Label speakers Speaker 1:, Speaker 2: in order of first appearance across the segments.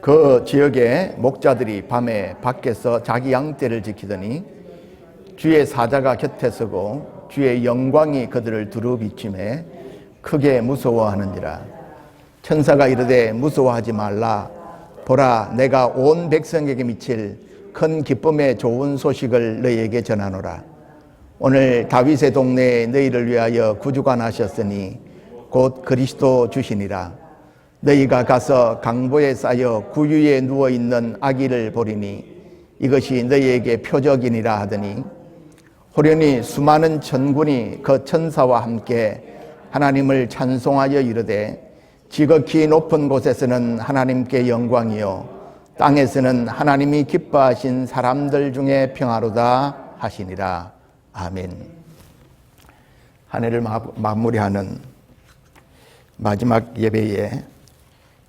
Speaker 1: 그 지역의 목자들이 밤에 밖에서 자기 양떼를 지키더니 주의 사자가 곁에 서고 주의 영광이 그들을 두루 비추매 크게 무서워하는지라. 천사가 이르되 무서워하지 말라. 보라, 내가 온 백성에게 미칠 큰 기쁨의 좋은 소식을 너희에게 전하노라. 오늘 다윗의 동네에 너희를 위하여 구주가 나셨으니 곧 그리스도 주시니라. 너희가 가서 강보에 쌓여 구유에 누워있는 아기를 보리니 이것이 너희에게 표적이니라 하더니 호련히 수많은 천군이 그 천사와 함께 하나님을 찬송하여 이르되 지극히 높은 곳에서는 하나님께 영광이요 땅에서는 하나님이 기뻐하신 사람들 중에 평화로다 하시니라. 아멘. 한 해를 마무리하는 마지막 예배에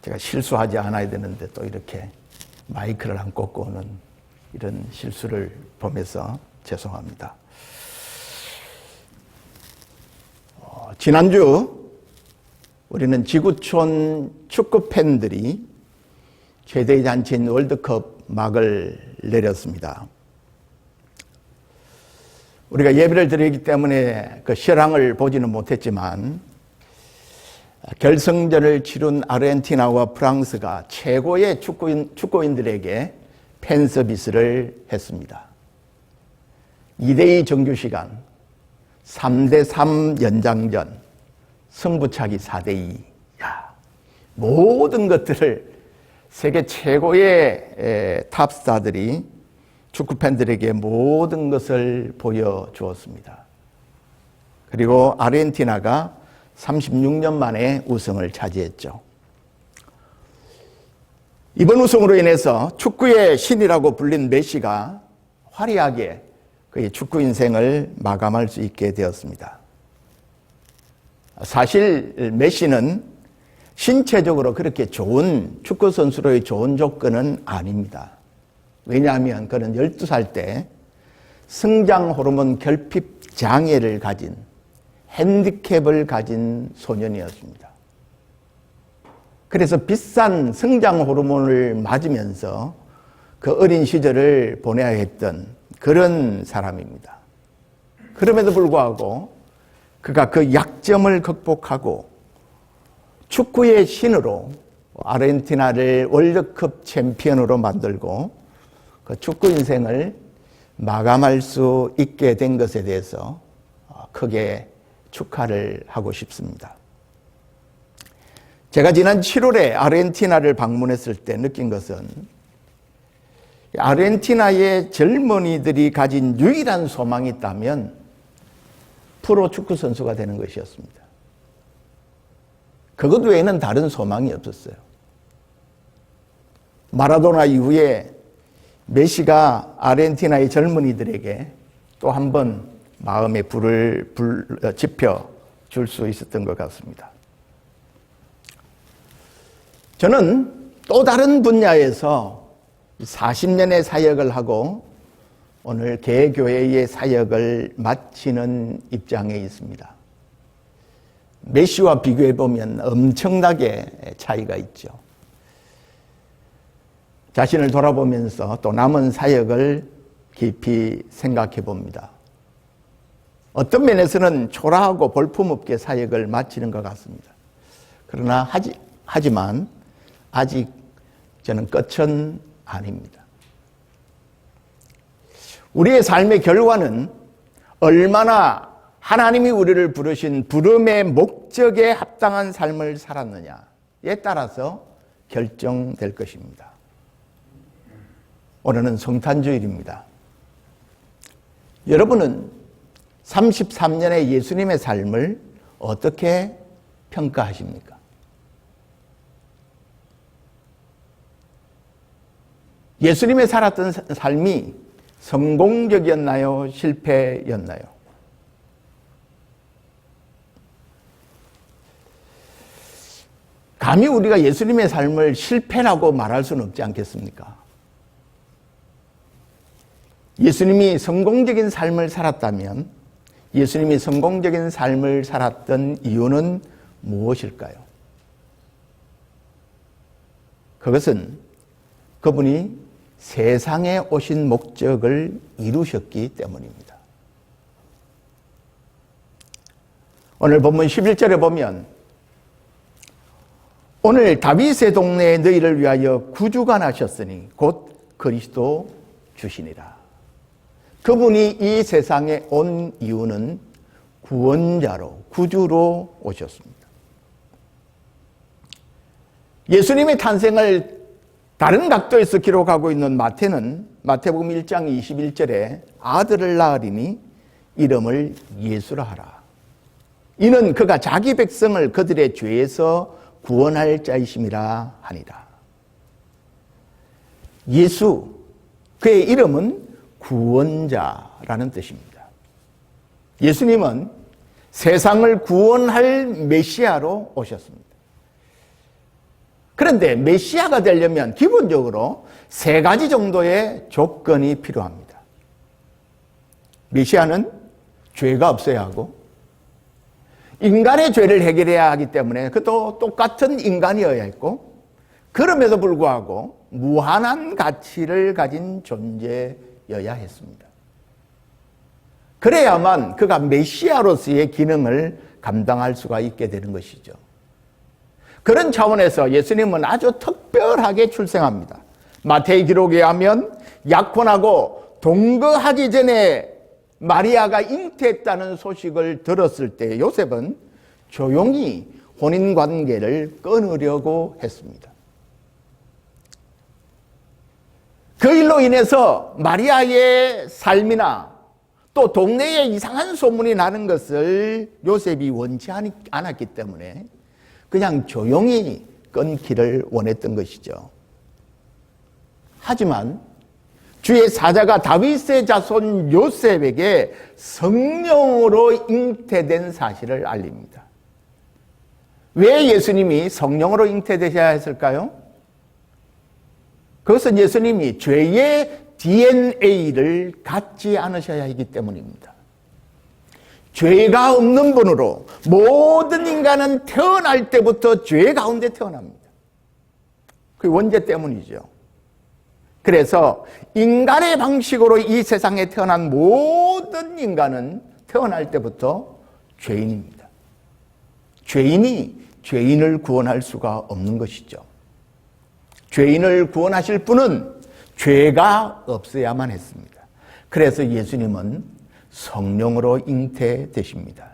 Speaker 1: 제가 실수하지 않아야 되는데 또 이렇게 마이크를 안 꽂고 오는 이런 실수를 보면서 죄송합니다. 지난주 우리는 지구촌 축구 팬들이 최대의 잔치인 월드컵 막을 내렸습니다. 우리가 예배를 드리기 때문에 그 실황을 보지는 못했지만 결승전을 치룬 아르헨티나와 프랑스가 최고의 축구인들에게 팬 서비스를 했습니다. 2대2 정규시간, 3대3 연장전, 승부차기 4대2. 모든 것들을 세계 최고의 탑스타들이 축구팬들에게 모든 것을 보여주었습니다. 그리고 아르헨티나가 36년 만에 우승을 차지했죠. 이번 우승으로 인해서 축구의 신이라고 불린 메시가 화려하게 그의 축구 인생을 마감할 수 있게 되었습니다. 사실 메시는 신체적으로 그렇게 좋은 축구 선수로의 좋은 조건은 아닙니다. 왜냐하면 그는 12살 때 성장 호르몬 결핍 장애를 가진 핸디캡을 가진 소년이었습니다. 그래서 비싼 성장 호르몬을 맞으면서 그 어린 시절을 보내야 했던 그런 사람입니다. 그럼에도 불구하고 그가 그 약점을 극복하고 축구의 신으로 아르헨티나를 월드컵 챔피언으로 만들고 그 축구 인생을 마감할 수 있게 된 것에 대해서 크게 축하를 하고 싶습니다. 제가 지난 7월에 아르헨티나를 방문했을 때 느낀 것은 아르헨티나의 젊은이들이 가진 유일한 소망이 있다면 프로 축구 선수가 되는 것이었습니다. 그것 외에는 다른 소망이 없었어요. 마라도나 이후에 메시가 아르헨티나의 젊은이들에게 또 한 번 마음의 불을 지펴 줄 수 있었던 것 같습니다. 저는 또 다른 분야에서 40년의 사역을 하고 오늘 개교회의 사역을 마치는 입장에 있습니다. 메시와 비교해 보면 엄청나게 차이가 있죠. 자신을 돌아보면서 또 남은 사역을 깊이 생각해 봅니다. 어떤 면에서는 초라하고 볼품없게 사역을 마치는 것 같습니다. 그러나 하지만 아직 저는 끝은 아닙니다. 우리의 삶의 결과는 얼마나 하나님이 우리를 부르신 부름의 목적에 합당한 삶을 살았느냐에 따라서 결정될 것입니다. 오늘은 성탄주일입니다. 여러분은 33년의 예수님의 삶을 어떻게 평가하십니까? 예수님의 살았던 삶이 성공적이었나요? 실패였나요? 감히 우리가 예수님의 삶을 실패라고 말할 수는 없지 않겠습니까? 예수님이 성공적인 삶을 살았다면 예수님이 성공적인 삶을 살았던 이유는 무엇일까요? 그것은 그분이 세상에 오신 목적을 이루셨기 때문입니다. 오늘 본문 11절에 보면 오늘 다윗의 동네에 너희를 위하여 구주가 나셨으니 곧 그리스도 주시니라. 그분이 이 세상에 온 이유는 구원자로, 구주로 오셨습니다. 예수님의 탄생을 다른 각도에서 기록하고 있는 마태는 마태복음 1장 21절에 아들을 낳으리니 이름을 예수라 하라. 이는 그가 자기 백성을 그들의 죄에서 구원할 자이심이라 하니라. 예수, 그의 이름은 구원자라는 뜻입니다. 예수님은 세상을 구원할 메시아로 오셨습니다. 그런데 메시아가 되려면 기본적으로 세 가지 정도의 조건이 필요합니다. 메시아는 죄가 없어야 하고 인간의 죄를 해결해야 하기 때문에 그도 똑같은 인간이어야 했고 그럼에도 불구하고 무한한 가치를 가진 존재여야 했습니다. 그래야만 그가 메시아로서의 기능을 감당할 수가 있게 되는 것이죠. 그런 차원에서 예수님은 아주 특별하게 출생합니다. 마태의 기록에 하면 약혼하고 동거하기 전에 마리아가 잉태했다는 소식을 들었을 때 요셉은 조용히 혼인관계를 끊으려고 했습니다. 그 일로 인해서 마리아의 삶이나 또 동네에 이상한 소문이 나는 것을 요셉이 원치 않았기 때문에 그냥 조용히 끊기를 원했던 것이죠. 하지만 주의 사자가 다윗의 자손 요셉에게 성령으로 잉태된 사실을 알립니다. 왜 예수님이 성령으로 잉태되셔야 했을까요? 그것은 예수님이 죄의 DNA를 갖지 않으셔야 하기 때문입니다. 죄가 없는 분으로 모든 인간은 태어날 때부터 죄 가운데 태어납니다. 그 원죄 때문이죠. 그래서 인간의 방식으로 이 세상에 태어난 모든 인간은 태어날 때부터 죄인입니다. 죄인이 죄인을 구원할 수가 없는 것이죠. 죄인을 구원하실 분은 죄가 없어야만 했습니다. 그래서 예수님은 성령으로 잉태되십니다.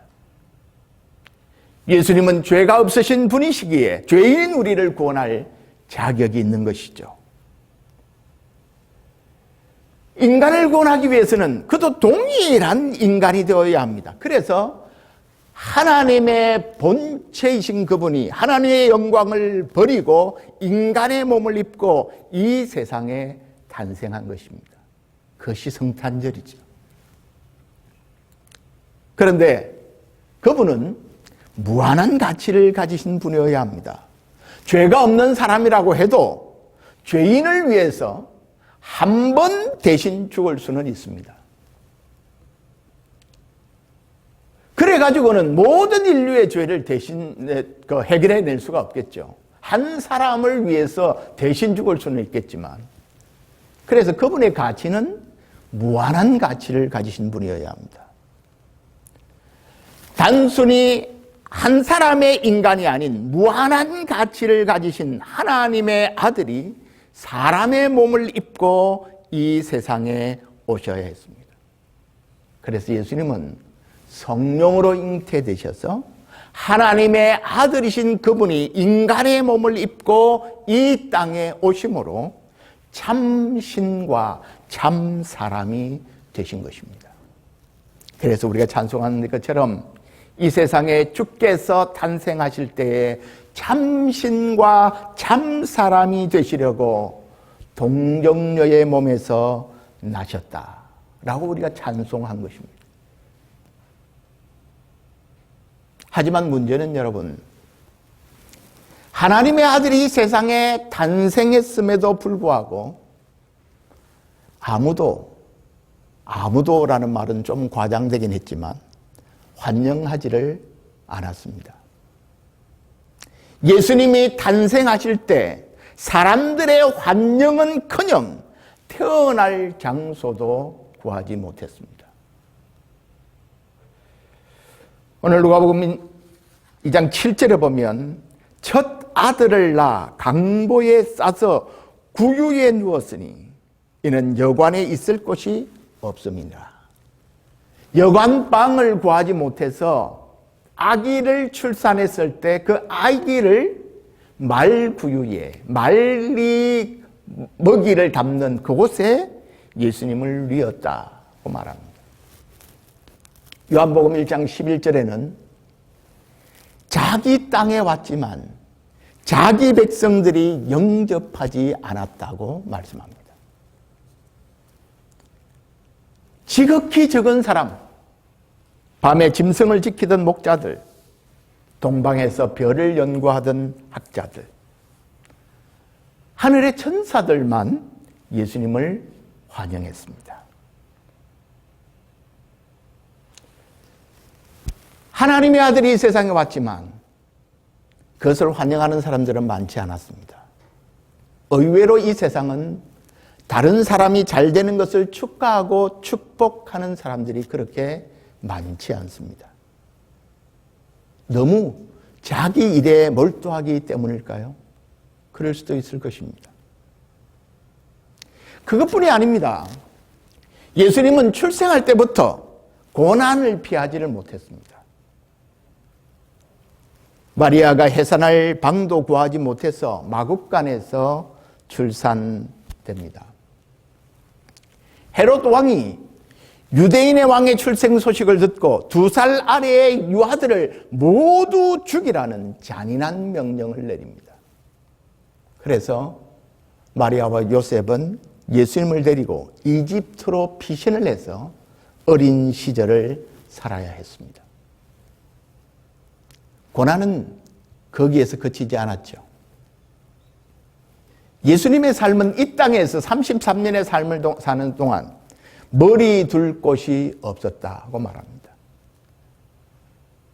Speaker 1: 예수님은 죄가 없으신 분이시기에 죄인인 우리를 구원할 자격이 있는 것이죠. 인간을 구원하기 위해서는 그도 동일한 인간이 되어야 합니다. 그래서 하나님의 본체이신 그분이 하나님의 영광을 버리고 인간의 몸을 입고 이 세상에 탄생한 것입니다. 그것이 성탄절이죠. 그런데 그분은 무한한 가치를 가지신 분이어야 합니다. 죄가 없는 사람이라고 해도 죄인을 위해서 한 번 대신 죽을 수는 있습니다. 그래가지고는 모든 인류의 죄를 대신 해결해낼 수가 없겠죠. 한 사람을 위해서 대신 죽을 수는 있겠지만, 그래서 그분의 가치는 무한한 가치를 가지신 분이어야 합니다. 단순히 한 사람의 인간이 아닌 무한한 가치를 가지신 하나님의 아들이 사람의 몸을 입고 이 세상에 오셔야 했습니다. 그래서 예수님은 성령으로 잉태되셔서 하나님의 아들이신 그분이 인간의 몸을 입고 이 땅에 오심으로 참 신과 참 사람이 되신 것입니다. 그래서 우리가 찬송하는 것처럼 이 세상에 주께서 탄생하실 때에 참 신과 참 사람이 되시려고 동정녀의 몸에서 나셨다라고 우리가 찬송한 것입니다. 하지만 문제는 여러분, 하나님의 아들이 세상에 탄생했음에도 불구하고 아무도라는 말은 좀 과장되긴 했지만 환영하지를 않았습니다. 예수님이 탄생하실 때 사람들의 환영은커녕 태어날 장소도 구하지 못했습니다. 오늘 누가복음 2장 7절에 보면 첫 아들을 낳아 강보에 싸서 구유에 누웠으니 이는 여관에 있을 곳이 없음이니라. 여관방을 구하지 못해서 아기를 출산했을 때 그 아기를 말구유에 말리 먹이를 담는 그곳에 예수님을 뉘었다고 말합니다. 요한복음 1장 11절에는 자기 땅에 왔지만 자기 백성들이 영접하지 않았다고 말씀합니다. 지극히 적은 사람, 밤에 짐승을 지키던 목자들, 동방에서 별을 연구하던 학자들, 하늘의 천사들만 예수님을 환영했습니다. 하나님의 아들이 이 세상에 왔지만 그것을 환영하는 사람들은 많지 않았습니다. 의외로 이 세상은 다른 사람이 잘 되는 것을 축하하고 축복하는 사람들이 그렇게 많지 않습니다. 너무 자기 일에 몰두하기 때문일까요? 그럴 수도 있을 것입니다. 그것뿐이 아닙니다. 예수님은 출생할 때부터 고난을 피하지를 못했습니다. 마리아가 해산할 방도 구하지 못해서 마국간에서 출산됩니다. 헤롯 왕이 유대인의 왕의 출생 소식을 듣고 2살 아래의 유아들을 모두 죽이라는 잔인한 명령을 내립니다. 그래서 마리아와 요셉은 예수님을 데리고 이집트로 피신을 해서 어린 시절을 살아야 했습니다. 고난은 거기에서 그치지 않았죠. 예수님의 삶은 이 땅에서 33년의 삶을 사는 동안 머리 둘 곳이 없었다고 말합니다.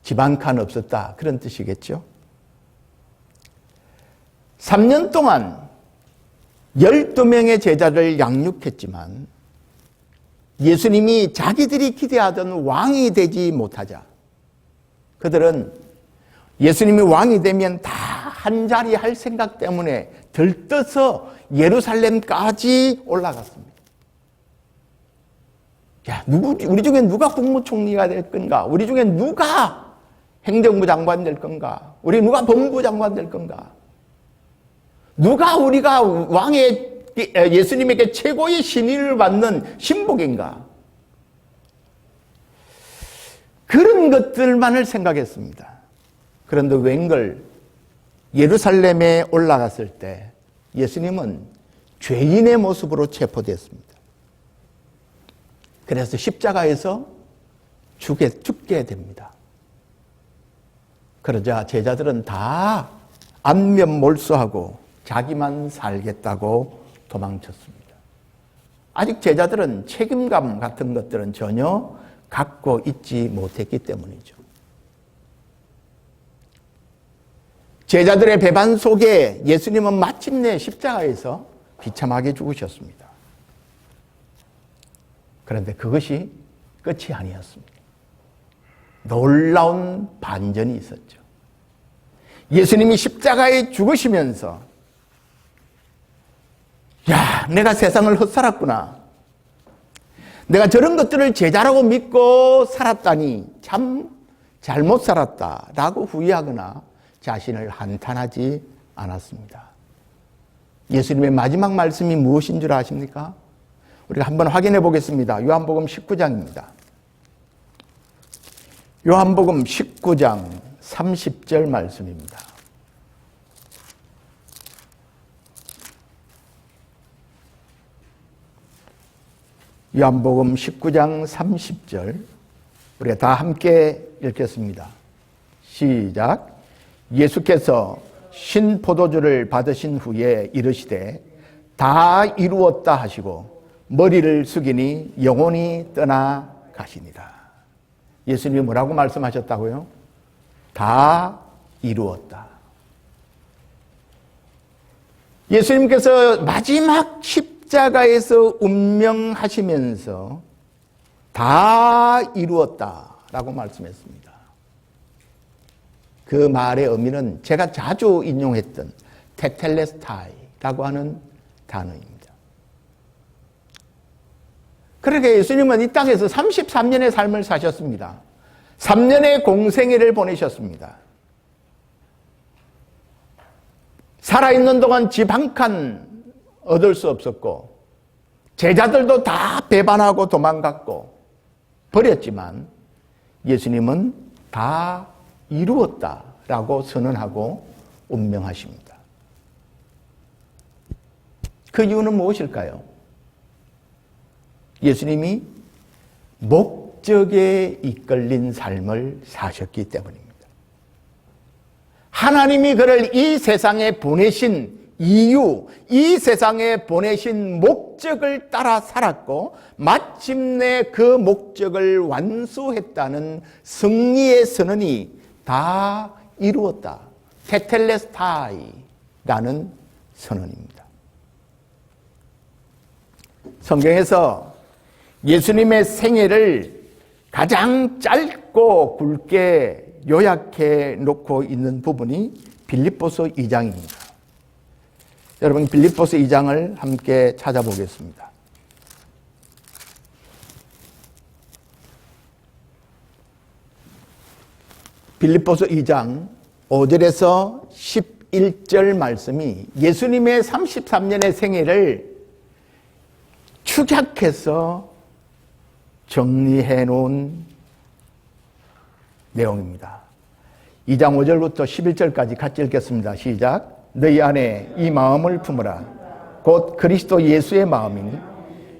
Speaker 1: 집 한 칸 없었다, 그런 뜻이겠죠. 3년 동안 12명의 제자를 양육했지만 예수님이 자기들이 기대하던 왕이 되지 못하자 그들은 예수님이 왕이 되면 다 한자리 할 생각 때문에 들떠서 예루살렘까지 올라갔습니다. 야, 우리 중에 누가 국무총리가 될 건가? 우리 중에 누가 행정부 장관 될 건가? 우리 누가 법무부 장관 될 건가? 누가 우리가 왕의 예수님에게 최고의 신의를 받는 신복인가? 그런 것들만을 생각했습니다. 그런데 웬걸 예루살렘에 올라갔을 때 예수님은 죄인의 모습으로 체포됐습니다. 그래서 십자가에서 죽게 됩니다. 그러자 제자들은 다 안면몰수하고 자기만 살겠다고 도망쳤습니다. 아직 제자들은 책임감 같은 것들은 전혀 갖고 있지 못했기 때문이죠. 제자들의 배반 속에 예수님은 마침내 십자가에서 비참하게 죽으셨습니다. 그런데 그것이 끝이 아니었습니다. 놀라운 반전이 있었죠. 예수님이 십자가에 죽으시면서 야, 내가 세상을 헛살았구나. 내가 저런 것들을 제자라고 믿고 살았다니 참 잘못 살았다라고 후회하거나 자신을 한탄하지 않았습니다. 예수님의 마지막 말씀이 무엇인 줄 아십니까? 우리가 한번 확인해 보겠습니다. 요한복음 19장입니다. 요한복음 19장 30절 말씀입니다. 요한복음 19장 30절 우리가 다 함께 읽겠습니다. 시작. 예수께서 신포도주를 받으신 후에 이르시되 다 이루었다 하시고 머리를 숙이니 영혼이 떠나 가시니라. 예수님이 뭐라고 말씀하셨다고요? 다 이루었다. 예수님께서 마지막 십자가에서 운명하시면서 다 이루었다라고 말씀했습니다. 그 말의 의미는 제가 자주 인용했던 테텔레스타이라고 하는 단어입니다. 그러게 예수님은 이 땅에서 33년의 삶을 사셨습니다. 3년의 공생애를 보내셨습니다. 살아있는 동안 집 한 칸 얻을 수 없었고 제자들도 다 배반하고 도망갔고 버렸지만 예수님은 다 이루었다라고 선언하고 운명하십니다. 그 이유는 무엇일까요? 예수님이 목적에 이끌린 삶을 사셨기 때문입니다. 하나님이 그를 이 세상에 보내신 이유, 이 세상에 보내신 목적을 따라 살았고 마침내 그 목적을 완수했다는 승리의 선언이 다 이루었다. 테텔레스타이라는 선언입니다. 성경에서 예수님의 생애를 가장 짧고 굵게 요약해 놓고 있는 부분이 빌립보서 2장입니다. 여러분 빌립보서 2장을 함께 찾아보겠습니다. 빌립보서 2장 5절에서 11절 말씀이 예수님의 33년의 생애를 축약해서 정리해 놓은 내용입니다. 2장 5절부터 11절까지 같이 읽겠습니다. 시작. 너희 안에 이 마음을 품으라. 곧 그리스도 예수의 마음이니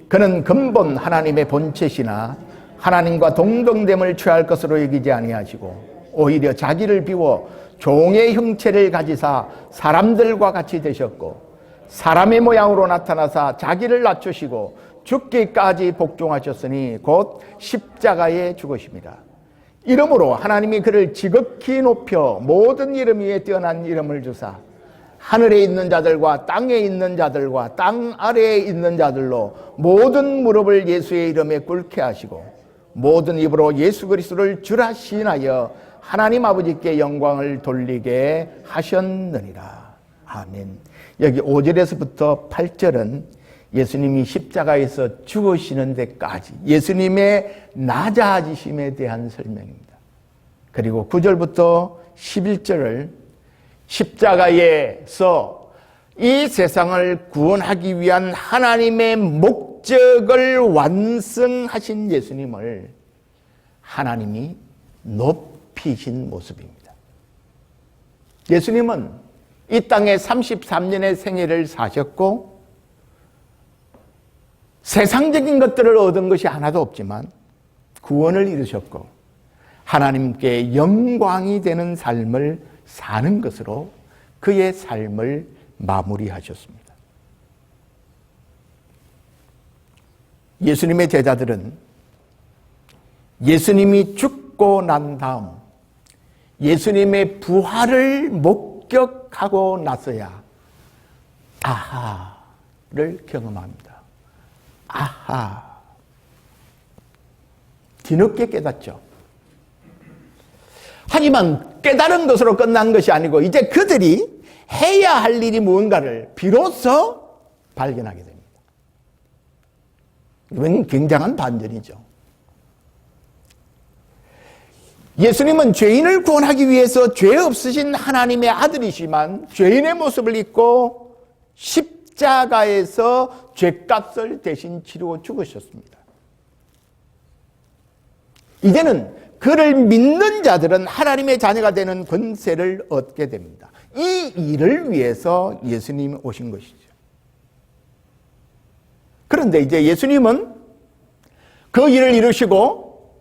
Speaker 1: 그는 근본 하나님의 본체시나 하나님과 동등됨을 취할 것으로 여기지 아니하시고 오히려 자기를 비워 종의 형체를 가지사 사람들과 같이 되셨고 사람의 모양으로 나타나사 자기를 낮추시고 죽기까지 복종하셨으니 곧 십자가에 죽으십니다. 이러므로 하나님이 그를 지극히 높여 모든 이름 위에 뛰어난 이름을 주사 하늘에 있는 자들과 땅에 있는 자들과 땅 아래에 있는 자들로 모든 무릎을 예수의 이름에 꿇게 하시고 모든 입으로 예수 그리스도를 주라 시인하여 하나님 아버지께 영광을 돌리게 하셨느니라. 아멘. 여기 5절에서부터 8절은 예수님이 십자가에서 죽으시는 데까지 예수님의 낮아지심에 대한 설명입니다. 그리고 9절부터 11절을 십자가에서 이 세상을 구원하기 위한 하나님의 목적을 완성하신 예수님을 하나님이 높이신 모습입니다. 예수님은 이 땅에 33년의 생애를 사셨고 세상적인 것들을 얻은 것이 하나도 없지만 구원을 이루셨고 하나님께 영광이 되는 삶을 사는 것으로 그의 삶을 마무리하셨습니다. 예수님의 제자들은 예수님이 죽고 난 다음 예수님의 부활을 목격하고 나서야 아하를 경험합니다. 아하. 뒤늦게 깨닫죠. 하지만 깨달은 것으로 끝난 것이 아니고 이제 그들이 해야 할 일이 무언가를 비로소 발견하게 됩니다. 이건 굉장한 반전이죠. 예수님은 죄인을 구원하기 위해서 죄 없으신 하나님의 아들이시만 죄인의 모습을 입고 십자가에서 죄값을 대신 치르고 죽으셨습니다. 이제는 그를 믿는 자들은 하나님의 자녀가 되는 권세를 얻게 됩니다. 이 일을 위해서 예수님이 오신 것이죠. 그런데 이제 예수님은 그 일을 이루시고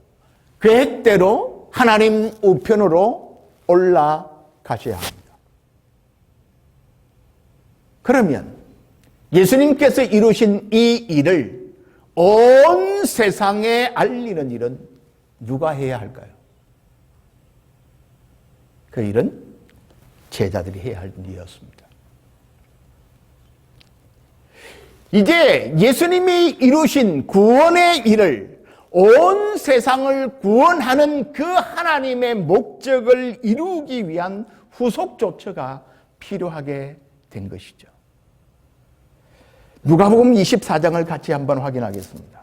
Speaker 1: 계획대로 하나님 우편으로 올라가셔야 합니다. 그러면 예수님께서 이루신 이 일을 온 세상에 알리는 일은 누가 해야 할까요? 그 일은 제자들이 해야 할 일이었습니다. 이제 예수님이 이루신 구원의 일을, 온 세상을 구원하는 그 하나님의 목적을 이루기 위한 후속 조처가 필요하게 된 것이죠. 누가복음 24장을 같이 한번 확인하겠습니다.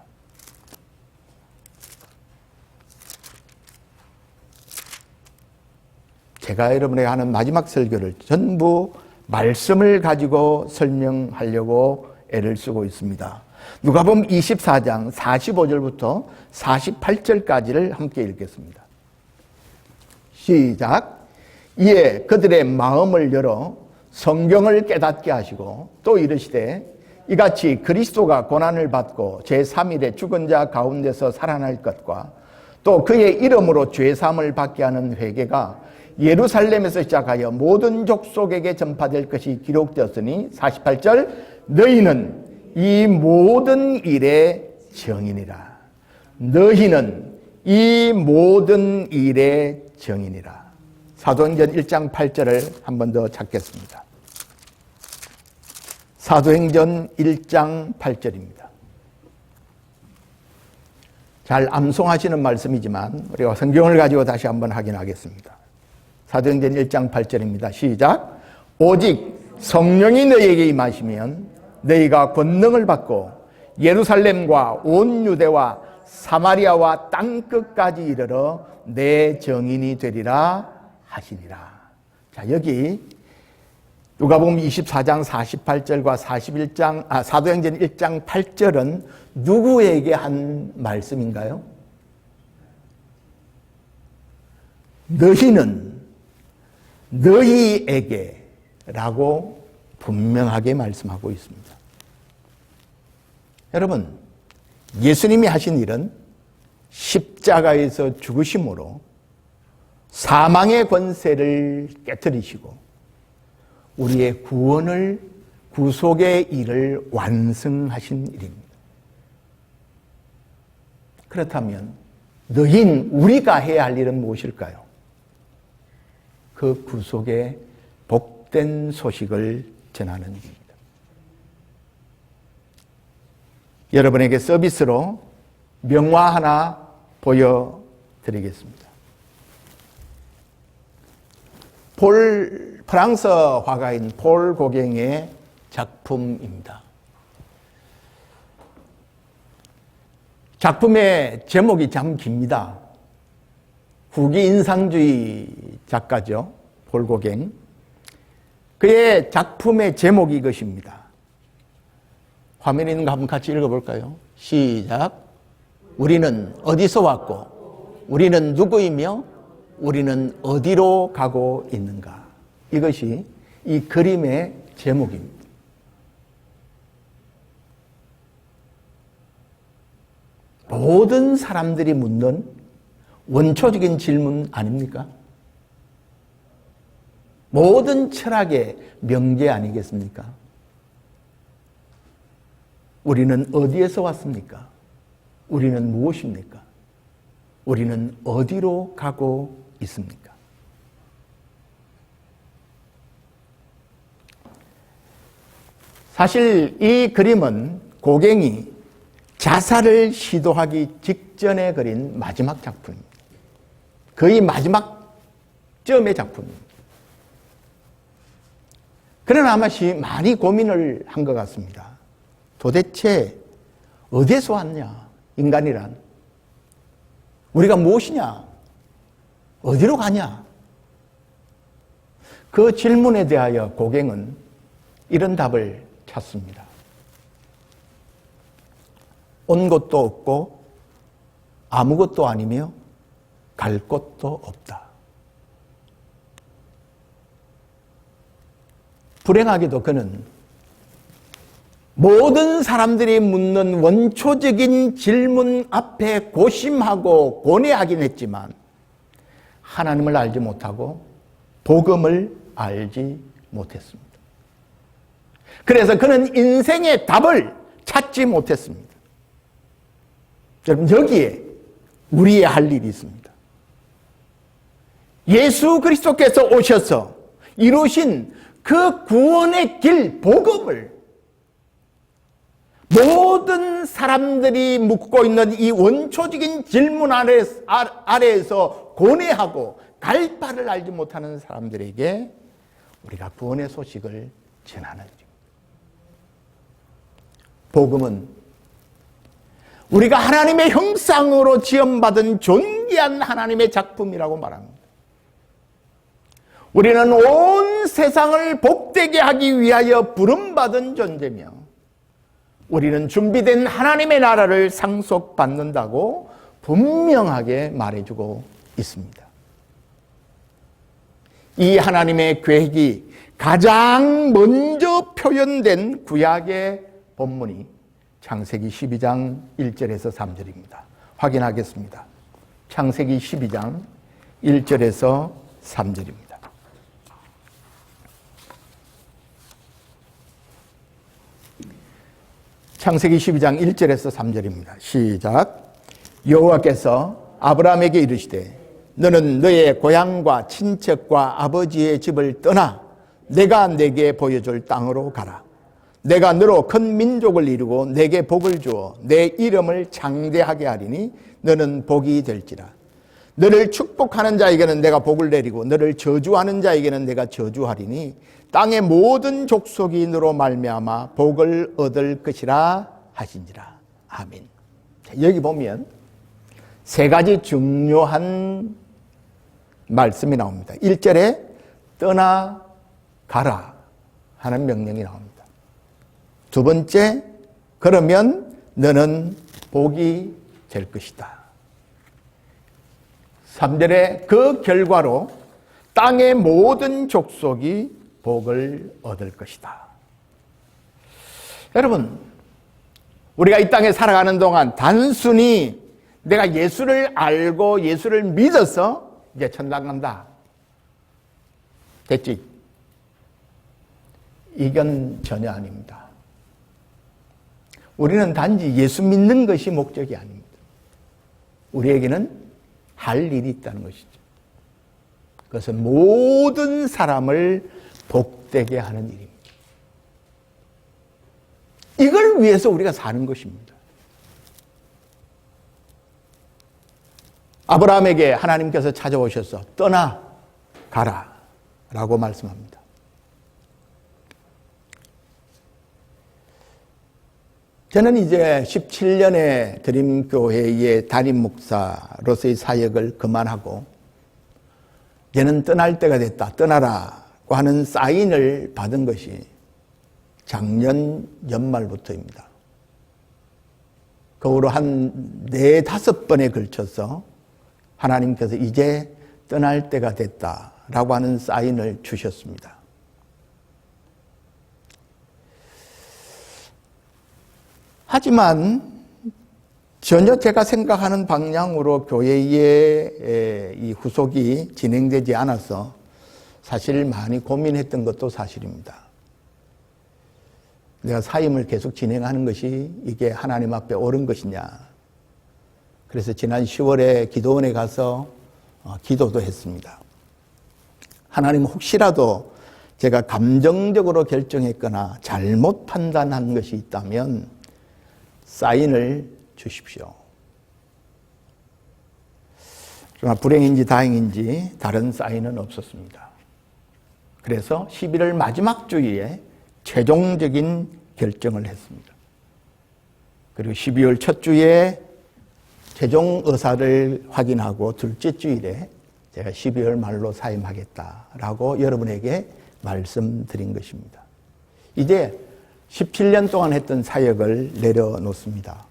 Speaker 1: 제가 여러분에게 하는 마지막 설교를 전부 말씀을 가지고 설명하려고 애를 쓰고 있습니다. 누가복음 24장 45절부터 48절까지를 함께 읽겠습니다. 시작. 이에 그들의 마음을 열어 성경을 깨닫게 하시고 또 이르시되 이같이 그리스도가 고난을 받고 제3일에 죽은 자 가운데서 살아날 것과 또 그의 이름으로 죄사함을 받게 하는 회개가 예루살렘에서 시작하여 모든 족속에게 전파될 것이 기록되었으니 48절 너희는 이 모든 일의 증인이라. 너희는 이 모든 일의 증인이라. 사도행전 1장 8절을 한 번 더 찾겠습니다. 사도행전 1장 8절입니다. 잘 암송하시는 말씀이지만 우리가 성경을 가지고 다시 한번 확인하겠습니다. 사도행전 1장 8절입니다. 시작. 오직 성령이 너희에게 임하시면 너희가 권능을 받고 예루살렘과 온 유대와 사마리아와 땅끝까지 이르러 내 증인이 되리라 하시니라. 자, 여기 누가복음 24장 48절과 사도행전 1장 8절은 누구에게 한 말씀인가요? 너희는 너희에게 라고 분명하게 말씀하고 있습니다. 여러분, 예수님이 하신 일은 십자가에서 죽으심으로 사망의 권세를 깨뜨리시고 우리의 구원을, 구속의 일을 완성하신 일입니다. 그렇다면 너희는 우리가 해야 할 일은 무엇일까요? 그 구속의 복된 소식을 전하는 일입니다. 여러분에게 서비스로 명화 하나 보여드리겠습니다. 프랑스 화가인 폴 고갱의 작품입니다. 작품의 제목이 참 깁니다. 후기 인상주의 작가죠. 폴 고갱. 그의 작품의 제목이 이것입니다. 화면에 있는 거 한번 같이 읽어볼까요? 시작. 우리는 어디서 왔고 우리는 누구이며 우리는 어디로 가고 있는가. 이것이 이 그림의 제목입니다. 모든 사람들이 묻는 원초적인 질문 아닙니까? 모든 철학의 명제 아니겠습니까? 우리는 어디에서 왔습니까? 우리는 무엇입니까? 우리는 어디로 가고 있습니까? 사실 이 그림은 고갱이 자살을 시도하기 직전에 그린 마지막 작품입니다. 거의 마지막 점의 작품입니다. 그러나 아마 많이 고민을 한 것 같습니다. 도대체 어디에서 왔냐? 인간이란. 우리가 무엇이냐? 어디로 가냐? 그 질문에 대하여 고갱은 이런 답을 찾습니다. 온 곳도 없고 아무것도 아니며 갈 곳도 없다. 불행하게도 그는 모든 사람들이 묻는 원초적인 질문 앞에 고심하고 고뇌하긴 했지만 하나님을 알지 못하고 복음을 알지 못했습니다. 그래서 그는 인생의 답을 찾지 못했습니다. 여러분, 여기에 우리의 할 일이 있습니다. 예수 그리스도께서 오셔서 이루신 그 구원의 길, 복음을 모든 사람들이 묻고 있는 이 원초적인 질문 아래에서 고뇌하고 갈 바를 알지 못하는 사람들에게 우리가 구원의 소식을 전하는 일입니다. 복음은 우리가 하나님의 형상으로 지음받은 존귀한 하나님의 작품이라고 말합니다. 우리는 온 세상을 복되게 하기 위하여 부름받은 존재며 우리는 준비된 하나님의 나라를 상속받는다고 분명하게 말해주고 있습니다. 이 하나님의 계획이 가장 먼저 표현된 구약의 본문이 창세기 12장 1절에서 3절입니다. 확인하겠습니다. 창세기 12장 1절에서 3절입니다. 창세기 12장 1절에서 3절입니다. 시작. 여호와께서 아브라함에게 이르시되 너는 너의 고향과 친척과 아버지의 집을 떠나 내가 내게 보여줄 땅으로 가라. 내가 너로 큰 민족을 이루고 내게 복을 주어 내 이름을 장대하게 하리니 너는 복이 될지라. 너를 축복하는 자에게는 내가 복을 내리고 너를 저주하는 자에게는 내가 저주하리니 땅의 모든 족속이 너로 말미암아 복을 얻을 것이라 하신지라. 아멘. 여기 보면 세 가지 중요한 말씀이 나옵니다. 1절에 떠나가라 하는 명령이 나옵니다. 두 번째, 그러면 너는 복이 될 것이다. 3절에 그 결과로 땅의 모든 족속이 복을 얻을 것이다. 여러분, 우리가 이 땅에 살아가는 동안 단순히 내가 예수를 알고 예수를 믿어서 이제 천당 간다. 됐지? 이건 전혀 아닙니다. 우리는 단지 예수 믿는 것이 목적이 아닙니다. 우리에게는 할 일이 있다는 것이죠. 그것은 모든 사람을 복되게 하는 일입니다. 이걸 위해서 우리가 사는 것입니다. 아브라함에게 하나님께서 찾아오셔서 떠나가라 라고 말씀합니다. 저는 이제 17년의 드림교회의 담임 목사로서의 사역을 그만하고 이제는 떠날 때가 됐다, 떠나라고 하는 사인을 받은 것이 작년 연말부터입니다. 그 후로 한 4-5번에 걸쳐서 하나님께서 이제 떠날 때가 됐다라고 하는 사인을 주셨습니다. 하지만 전혀 제가 생각하는 방향으로 교회의 이 후속이 진행되지 않아서 사실 많이 고민했던 것도 사실입니다. 내가 사임을 계속 진행하는 것이 이게 하나님 앞에 옳은 것이냐. 그래서 지난 10월에 기도원에 가서 기도도 했습니다. 하나님, 혹시라도 제가 감정적으로 결정했거나 잘못 판단한 것이 있다면 사인을 주십시오. 그러나 불행인지 다행인지 다른 사인은 없었습니다. 그래서 11월 마지막 주일에 최종적인 결정을 했습니다. 그리고 12월 첫 주에 최종 의사를 확인하고 둘째 주일에 제가 12월 말로 사임하겠다라고 여러분에게 말씀드린 것입니다. 이제 17년 동안 했던 사역을 내려놓습니다.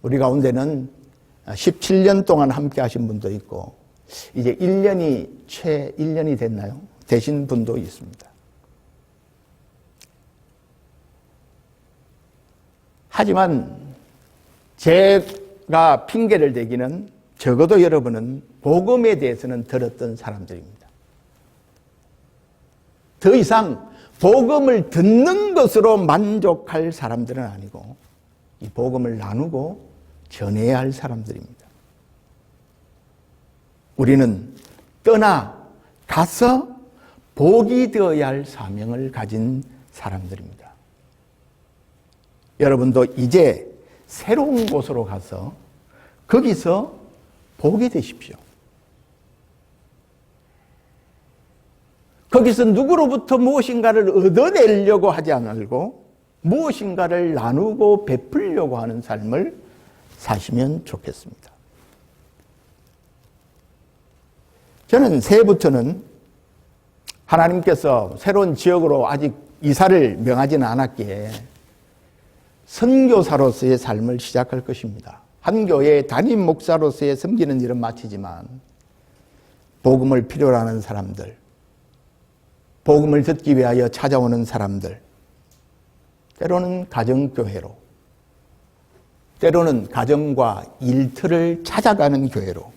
Speaker 1: 우리 가운데는 17년 동안 함께 하신 분도 있고 이제 1년이 됐나요? 되신 분도 있습니다. 하지만 제가 핑계를 대기는 적어도 여러분은 복음에 대해서는 들었던 사람들입니다. 더 이상 복음을 듣는 것으로 만족할 사람들은 아니고 이 복음을 나누고 전해야 할 사람들입니다. 우리는 떠나가서 복이 되어야 할 사명을 가진 사람들입니다. 여러분도 이제 새로운 곳으로 가서 거기서 복이 되십시오. 거기서 누구로부터 무엇인가를 얻어내려고 하지 않고 무엇인가를 나누고 베풀려고 하는 삶을 사시면 좋겠습니다. 저는 새해부터는 하나님께서 새로운 지역으로 아직 이사를 명하지는 않았기에 선교사로서의 삶을 시작할 것입니다. 한 교회의 담임 목사로서의 섬기는 일은 마치지만 복음을 필요로 하는 사람들, 복음을 듣기 위하여 찾아오는 사람들, 때로는 가정교회로, 때로는 가정과 일터를 찾아가는 교회로,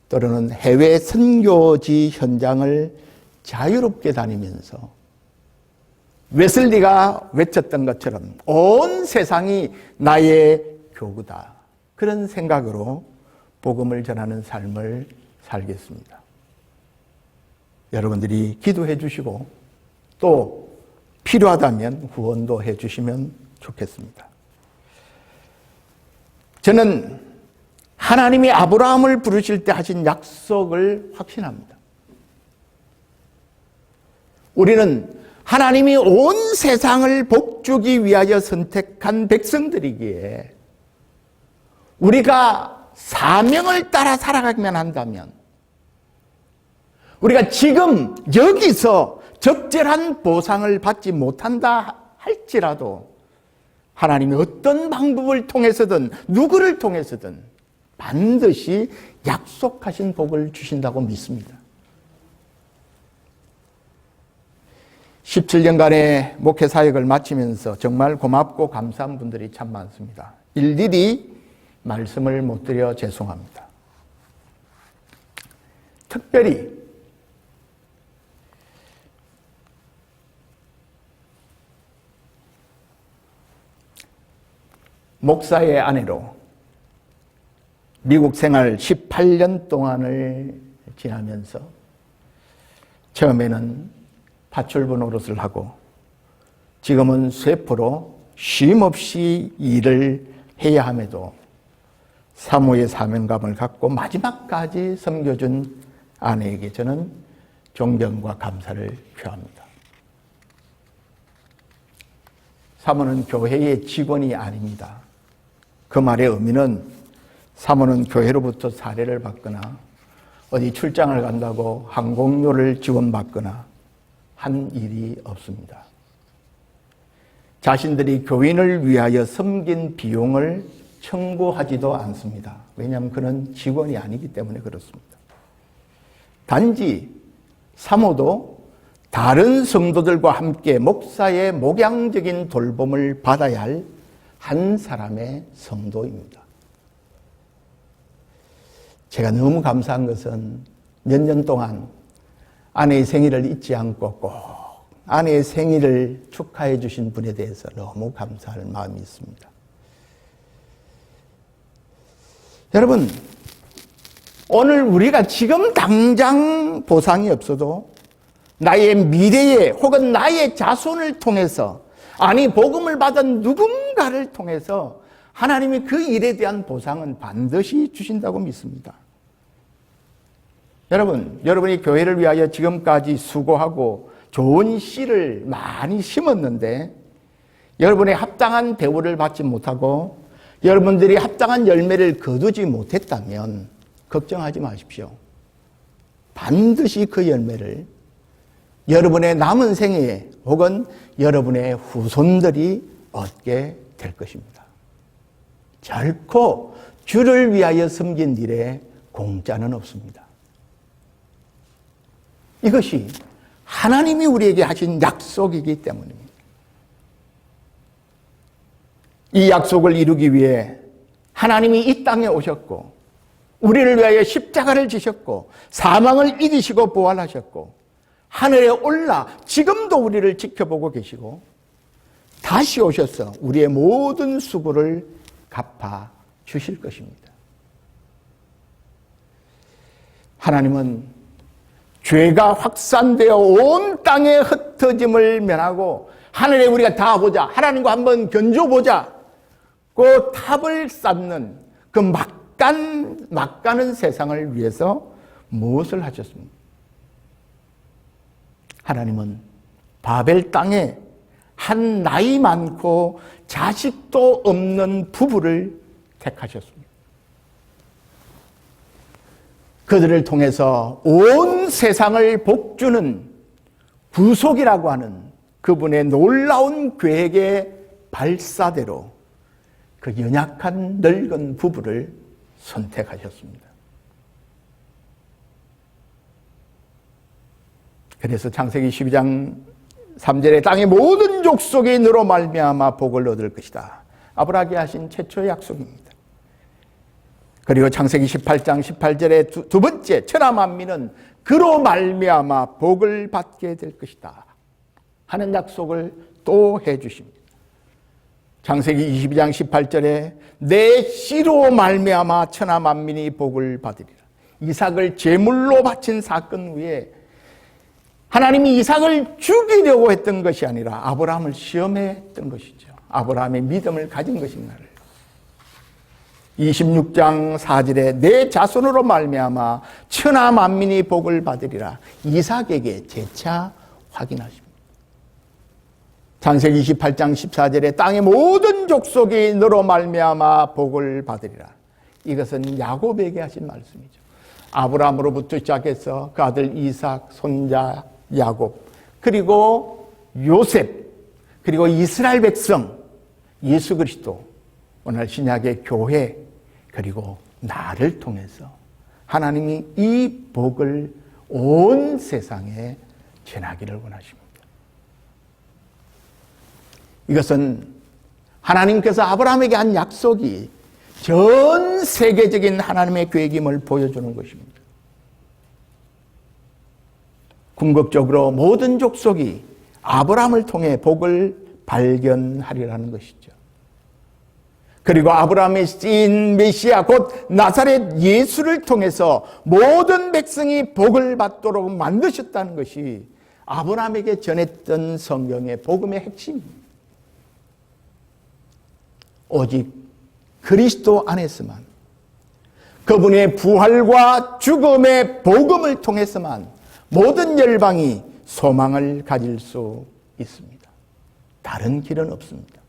Speaker 1: 때로는 해외 선교지 현장을 자유롭게 다니면서 웨슬리가 외쳤던 것처럼 온 세상이 나의 교구다. 그런 생각으로 복음을 전하는 삶을 살겠습니다. 여러분들이 기도해 주시고 또 필요하다면 후원도 해 주시면 좋겠습니다. 저는 하나님이 아브라함을 부르실 때 하신 약속을 확신합니다. 우리는 하나님이 온 세상을 복주기 위하여 선택한 백성들이기에 우리가 사명을 따라 살아가기만 한다면 우리가 지금 여기서 적절한 보상을 받지 못한다 할지라도 하나님이 어떤 방법을 통해서든 누구를 통해서든 반드시 약속하신 복을 주신다고 믿습니다. 17년간의 목회 사역을 마치면서 정말 고맙고 감사한 분들이 참 많습니다. 일일이 말씀을 못 드려 죄송합니다. 특별히 목사의 아내로 미국 생활 18년 동안을 지나면서 처음에는 파출부 노릇을 하고 지금은 쇠포로 쉼없이 일을 해야 함에도 사모의 사명감을 갖고 마지막까지 섬겨준 아내에게 저는 존경과 감사를 표합니다. 사모는 교회의 직원이 아닙니다. 그 말의 의미는 사모는 교회로부터 사례를 받거나 어디 출장을 간다고 항공료를 지원받거나 한 일이 없습니다. 자신들이 교인을 위하여 섬긴 비용을 청구하지도 않습니다. 왜냐하면 그는 직원이 아니기 때문에 그렇습니다. 단지 사모도 다른 성도들과 함께 목사의 목양적인 돌봄을 받아야 할 한 사람의 성도입니다. 제가 너무 감사한 것은 몇 년 동안 아내의 생일을 잊지 않고 꼭 아내의 생일을 축하해 주신 분에 대해서 너무 감사할 마음이 있습니다. 여러분, 오늘 우리가 지금 당장 보상이 없어도 나의 미래에 혹은 나의 자손을 통해서 아니 복음을 받은 누군가를 통해서 하나님이 그 일에 대한 보상은 반드시 주신다고 믿습니다. 여러분, 여러분이 교회를 위하여 지금까지 수고하고 좋은 씨를 많이 심었는데 여러분의 합당한 대우를 받지 못하고 여러분들이 합당한 열매를 거두지 못했다면 걱정하지 마십시오. 반드시 그 열매를 여러분의 남은 생에 혹은 여러분의 후손들이 얻게 될 것입니다. 결코 주를 위하여 섬긴 일에 공짜는 없습니다. 이것이 하나님이 우리에게 하신 약속이기 때문입니다. 이 약속을 이루기 위해 하나님이 이 땅에 오셨고 우리를 위하여 십자가를 지셨고 사망을 이기시고 부활하셨고 하늘에 올라 지금도 우리를 지켜보고 계시고 다시 오셔서 우리의 모든 수고를 갚아 주실 것입니다. 하나님은 죄가 확산되어 온 땅에 흩어짐을 면하고 하늘에 우리가 닿아보자. 하나님과 한번 견줘보자. 그 탑을 쌓는 그 막가는 세상을 위해서 무엇을 하셨습니까? 하나님은 바벨 땅에 한 나이 많고 자식도 없는 부부를 택하셨습니다. 그들을 통해서 온 세상을 복주는 구속이라고 하는 그분의 놀라운 계획의 발사대로 그 연약한 늙은 부부를 선택하셨습니다. 그래서 창세기 12장 3절에 땅의 모든 족속이 너로 말미암아 복을 얻을 것이다. 아브라함에게 하신 최초의 약속입니다. 그리고 창세기 18장 18절에 두 번째 천하 만민은 그로 말미암아 복을 받게 될 것이다 하는 약속을 또 해주십니다. 창세기 22장 18절에 내 씨로 말미암아 천하 만민이 복을 받으리라. 이삭을 제물로 바친 사건 후에 하나님이 이삭을 죽이려고 했던 것이 아니라 아브라함을 시험했던 것이죠. 아브라함의 믿음을 가진 것인가를. 26장 4절에 내 자손으로 말미암아 천하 만민이 복을 받으리라. 이삭에게 재차 확인하십니다. 창세기 28장 14절에 땅의 모든 족속이 너로 말미암아 복을 받으리라. 이것은 야곱에게 하신 말씀이죠. 아브라함으로부터 시작해서 그 아들 이삭, 손자 야곱, 그리고 요셉, 그리고 이스라엘 백성, 예수 그리스도, 오늘 신약의 교회, 그리고 나를 통해서 하나님이 이 복을 온 세상에 전하기를 원하십니다. 이것은 하나님께서 아브라함에게 한 약속이 전 세계적인 하나님의 계획임을 보여주는 것입니다. 궁극적으로 모든 족속이 아브라함을 통해 복을 발견하리라는 것이죠. 그리고 아브라함의 신 메시아 곧 나사렛 예수를 통해서 모든 백성이 복을 받도록 만드셨다는 것이 아브라함에게 전했던 성경의 복음의 핵심입니다. 오직 그리스도 안에서만, 그분의 부활과 죽음의 복음을 통해서만 모든 열방이 소망을 가질 수 있습니다. 다른 길은 없습니다.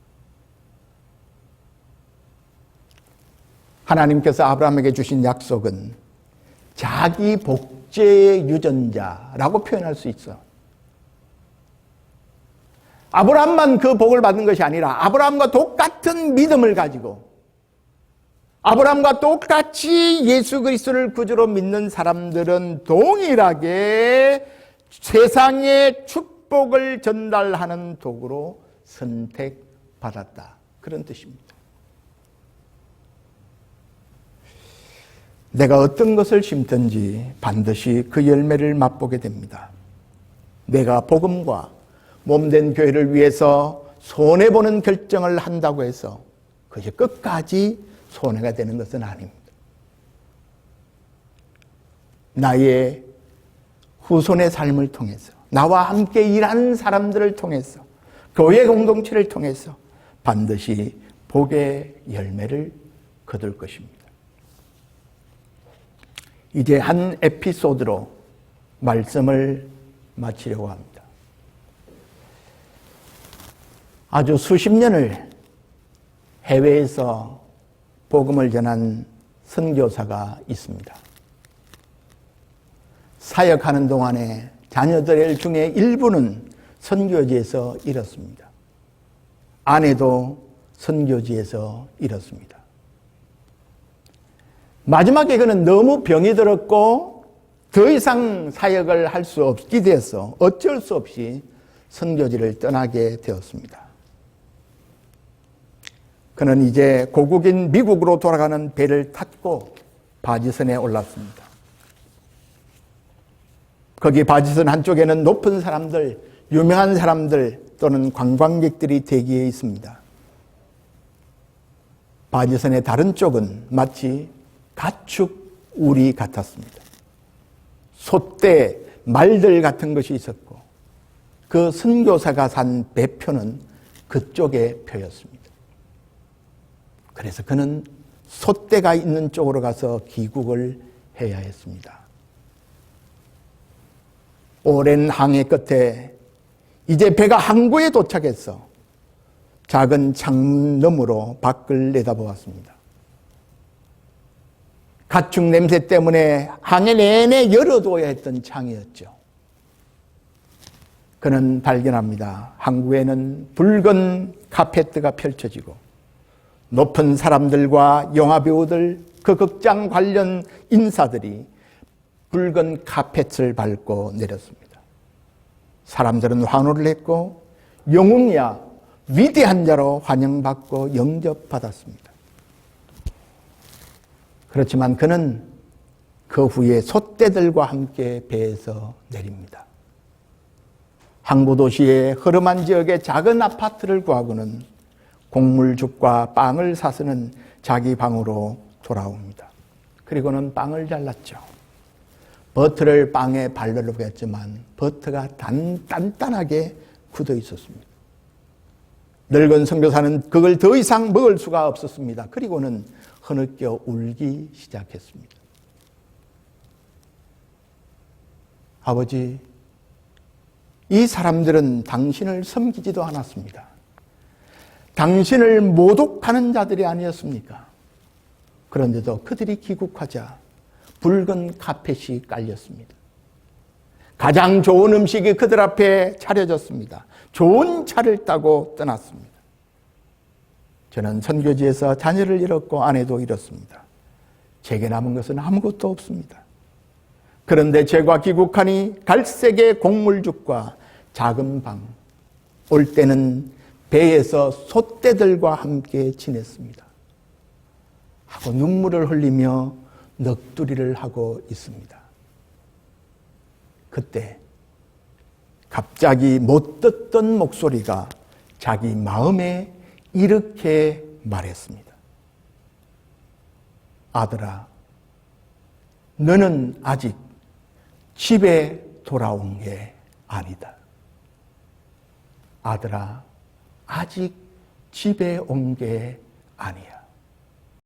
Speaker 1: 하나님께서 아브라함에게 주신 약속은 자기 복제의 유전자라고 표현할 수 있어. 아브라함만 그 복을 받는 것이 아니라 아브라함과 똑같은 믿음을 가지고 아브라함과 똑같이 예수 그리스도를 구주로 믿는 사람들은 동일하게 세상의 축복을 전달하는 도구로 선택받았다. 그런 뜻입니다. 내가 어떤 것을 심든지 반드시 그 열매를 맛보게 됩니다. 내가 복음과 몸된 교회를 위해서 손해보는 결정을 한다고 해서 그것이 끝까지 손해가 되는 것은 아닙니다. 나의 후손의 삶을 통해서, 나와 함께 일하는 사람들을 통해서, 교회 공동체를 통해서 반드시 복의 열매를 거둘 것입니다. 이제 한 에피소드로 말씀을 마치려고 합니다. 아주 수십 년을 해외에서 복음을 전한 선교사가 있습니다. 사역하는 동안에 자녀들 중에 일부는 선교지에서 잃었습니다. 아내도 선교지에서 잃었습니다. 마지막에 그는 너무 병이 들었고 더 이상 사역을 할 수 없게 되어서 어쩔 수 없이 선교지를 떠나게 되었습니다. 그는 이제 고국인 미국으로 돌아가는 배를 탔고 바지선에 올랐습니다. 거기 바지선 한쪽에는 높은 사람들, 유명한 사람들 또는 관광객들이 대기해 있습니다. 바지선의 다른 쪽은 마치 가축 우리 같았습니다. 소떼, 말들 같은 것이 있었고 그 선교사가 산 배표는 그쪽의 표였습니다. 그래서 그는 솥대가 있는 쪽으로 가서 귀국을 해야 했습니다. 오랜 항해 끝에 이제 배가 항구에 도착해서 작은 창문 너머로 밖을 내다보았습니다. 가축 냄새 때문에 항해 내내 열어둬야 했던 창이었죠. 그는 발견합니다. 항구에는 붉은 카페트가 펼쳐지고 높은 사람들과 영화배우들, 그 극장 관련 인사들이 붉은 카펫을 밟고 내렸습니다. 사람들은 환호를 했고 영웅이야 위대한 자로 환영받고 영접받았습니다. 그렇지만 그는 그 후에 솥대들과 함께 배에서 내립니다. 항구 도시의 허름한 지역의 작은 아파트를 구하고는 곡물죽과 빵을 사서는 자기 방으로 돌아옵니다. 그리고는 빵을 잘랐죠. 버터를 빵에 바르려고 했지만 버터가 단단하게 굳어 있었습니다. 늙은 선교사는 그걸 더 이상 먹을 수가 없었습니다. 그리고는 흐느껴 울기 시작했습니다. 아버지, 이 사람들은 당신을 섬기지도 않았습니다. 당신을 모독하는 자들이 아니었습니까? 그런데도 그들이 귀국하자 붉은 카펫이 깔렸습니다. 가장 좋은 음식이 그들 앞에 차려졌습니다. 좋은 차를 타고 떠났습니다. 저는 선교지에서 자녀를 잃었고 아내도 잃었습니다. 제게 남은 것은 아무것도 없습니다. 그런데 제가 귀국하니 갈색의 곡물죽과 작은 방, 올 때는 배에서 솥대들과 함께 지냈습니다. 하고 눈물을 흘리며 넋두리를 하고 있습니다. 그때 갑자기 못 듣던 목소리가 자기 마음에 이렇게 말했습니다. 아들아, 너는 아직 집에 돌아온 게 아니다. 아들아, 아직 집에 온 게 아니야.